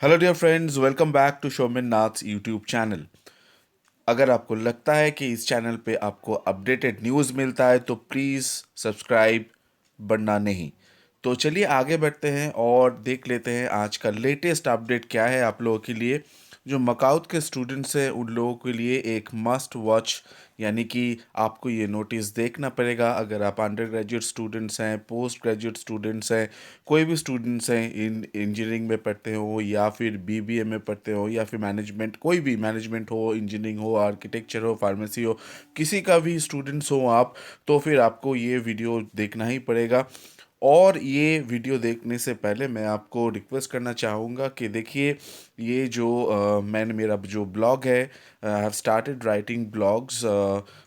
Hello dear friends, welcome back to Shomin Nath's YouTube channel. अगर आपको लगता है कि इस चैनल पे आपको अपडेटेड न्यूज़ मिलता है तो प्लीज़ सब्सक्राइब बनना नहीं। तो चलिए आगे बढ़ते हैं और देख लेते हैं आज का लेटेस्ट अपडेट क्या है आप लोगों के लिए। जो मकाउत के स्टूडेंट्स हैं उन लोगों के लिए एक मस्ट वॉच, यानी कि आपको ये नोटिस देखना पड़ेगा। अगर आप अंडर ग्रेजुएट स्टूडेंट्स हैं, पोस्ट ग्रेजुएट स्टूडेंट्स हैं, कोई भी स्टूडेंट्स हैं, इंजीनियरिंग में पढ़ते हो या फिर बीबीए में पढ़ते हो या फिर मैनेजमेंट, कोई भी मैनेजमेंट हो, इंजीनियरिंग हो, आर्किटेक्चर हो, फार्मेसी हो, किसी का भी स्टूडेंट्स हो आप, तो फिर आपको ये वीडियो देखना ही पड़ेगा। और ये वीडियो देखने से पहले मैं आपको रिक्वेस्ट करना चाहूँगा कि देखिए, ये जो मैंने मेरा जो ब्लॉग है, I have started writing blogs.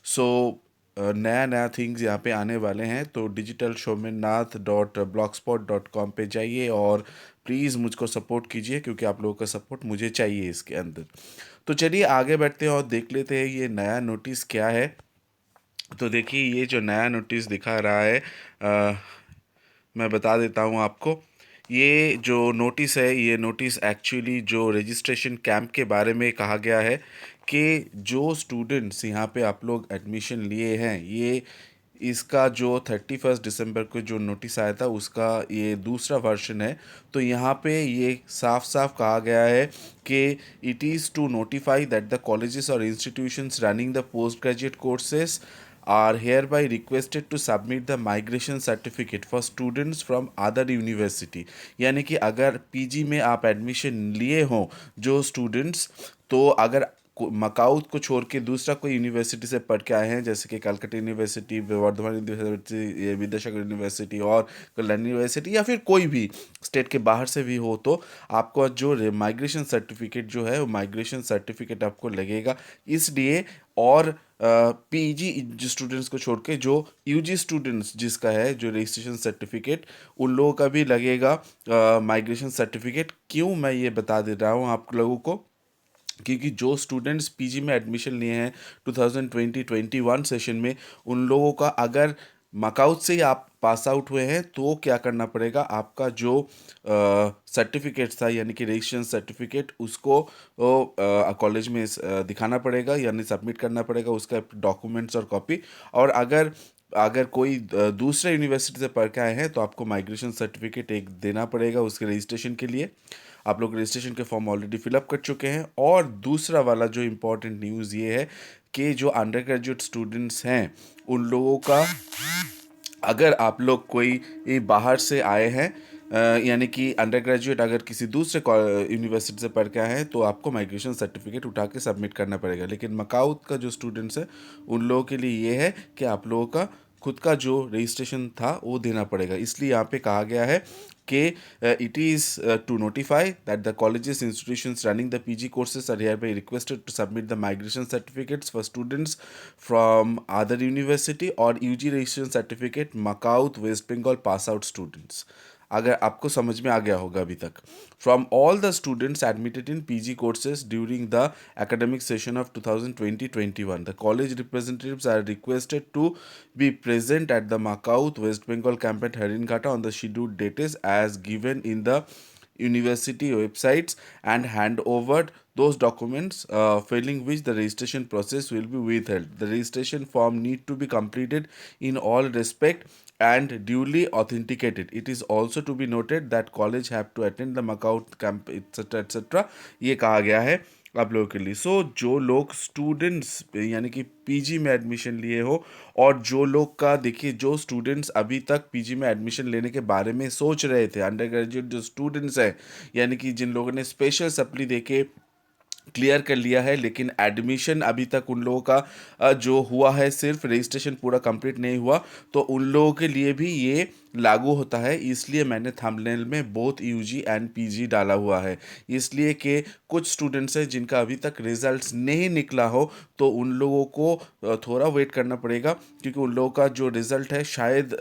So नया नया थिंग्स यहाँ पे आने वाले हैं, तो digitalshowmannath.blogspot.com पे जाइए और प्लीज़ मुझको सपोर्ट कीजिए, क्योंकि आप लोगों का सपोर्ट मुझे चाहिए इसके अंदर। तो चलिए आगे बढ़ते हैं और देख लेते हैं ये नया नोटिस क्या है। तो देखिए, ये जो नया नोटिस दिखा रहा है, मैं बता देता हूँ आपको। ये जो नोटिस है, ये नोटिस एक्चुअली जो रजिस्ट्रेशन कैंप के बारे में कहा गया है कि जो स्टूडेंट्स यहाँ पे आप लोग एडमिशन लिए हैं, ये इसका जो 31 दिसंबर को जो नोटिस आया था उसका ये दूसरा वर्जन है। तो यहाँ पे ये साफ साफ कहा गया है कि it is to notify that the colleges और institutions running the post graduate courses are hereby requested to submit the migration certificate for students from other university। यानी कि अगर पीजी में आप एडमिशन लिए हो जो स्टूडेंट्स, तो अगर मकाउत को छोड़ के दूसरा कोई यूनिवर्सिटी से पढ़ के आए हैं, जैसे कि Calcutta university, Bardhaman university, Vidyasagar university और कल्याण यूनिवर्सिटी, या फिर कोई भी स्टेट के बाहर से भी हो, तो आपको जो माइग्रेशन सर्टिफिकेट जो है वो माइग्रेशन सर्टिफिकेट आपको लगेगा। इसलिए और पीजी जो स्टूडेंट्स को छोड़ के जो यूजी स्टूडेंट्स जिसका है जो रजिस्ट्रेशन सर्टिफिकेट, उन लोगों का भी लगेगा माइग्रेशन सर्टिफिकेट। क्यों मैं ये बता दे रहा हूँ आप लोगों को, क्योंकि जो स्टूडेंट्स पीजी में एडमिशन लिए हैं 2020-21 सेशन में, उन लोगों का अगर मकाउट से ही आप पास आउट हुए हैं तो क्या करना पड़ेगा, आपका जो सर्टिफिकेट था यानी कि रजिस्ट्रेशन सर्टिफिकेट, उसको कॉलेज में दिखाना पड़ेगा, यानी सबमिट करना पड़ेगा उसका डॉक्यूमेंट्स और कॉपी। और अगर अगर कोई दूसरे यूनिवर्सिटी से पढ़ के आए हैं तो आपको माइग्रेशन सर्टिफिकेट एक देना पड़ेगा उसके रजिस्ट्रेशन के लिए। आप लोग रजिस्ट्रेशन के फॉर्म ऑलरेडी फिलअप कर चुके हैं। और दूसरा वाला जो इम्पोर्टेंट न्यूज़ ये है कि जो अंडर ग्रेजुएट स्टूडेंट्स हैं उन लोगों का, अगर आप लोग कोई बाहर से आए हैं, यानी कि अंडर ग्रेजुएट अगर किसी दूसरे यूनिवर्सिटी से पढ़ के आए हैं, तो आपको माइग्रेशन सर्टिफिकेट उठा के सबमिट करना पड़ेगा। लेकिन मकाउत का जो स्टूडेंट्स है उन लोगों के लिए ये है कि आप लोगों का खुद का जो रजिस्ट्रेशन था वो देना पड़ेगा। इसलिए यहाँ पे कहा गया है कि it is to notify that the colleges institutions running the PG courses are hereby requested to submit the migration certificates for students from other university or UG registration certificate Makaut West Bengal pass out students। अगर आपको समझ में आ गया होगा अभी तक, from all the students admitted in PG courses during the academic session of 2020-21, the college representatives are requested to be present at the Makaut West Bengal camp at Haringata on the scheduled dates as given in the university websites and hand over those documents, failing which the registration process will be withheld. The registration form need to be completed in all respect and duly authenticated. It is also to be noted that college have to attend the Macaut camp etc etc। ये कहा गया है आप लोगों के लिए। सो जो लोग स्टूडेंट्स यानी कि पीजी में एडमिशन लिए हो, और जो लोग का देखिए, जो स्टूडेंट्स अभी तक पीजी में एडमिशन लेने के बारे में सोच रहे थे, अंडर ग्रेजुएट जो स्टूडेंट्स हैं, यानी कि जिन लोगों ने स्पेशल सप्ली देके क्लियर कर लिया है, लेकिन एडमिशन अभी तक उन लोगों का जो हुआ है सिर्फ रजिस्ट्रेशन पूरा कंप्लीट नहीं हुआ, तो उन लोगों के लिए भी ये लागू होता है। इसलिए मैंने थंबनेल में बोथ यूजी एंड पीजी डाला हुआ है, इसलिए कि कुछ स्टूडेंट्स हैं जिनका अभी तक रिजल्ट्स नहीं निकला हो, तो उन लोगों को थोड़ा वेट करना पड़ेगा, क्योंकि उन लोगों का जो रिज़ल्ट है शायद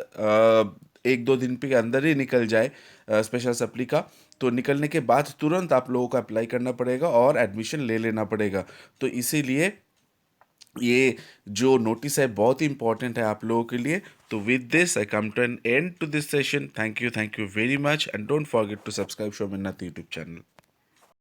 1-2 दिन के अंदर ही निकल जाए स्पेशल सप्ली का। तो निकलने के बाद तुरंत आप लोगों को अप्लाई करना पड़ेगा और एडमिशन ले लेना पड़ेगा। तो इसीलिए ये जो नोटिस है बहुत ही इंपॉर्टेंट है आप लोगों के लिए। तो with this I come to an end to this session. Thank you very much and don't forget to subscribe शोमिन्नत यूट्यूब चैनल।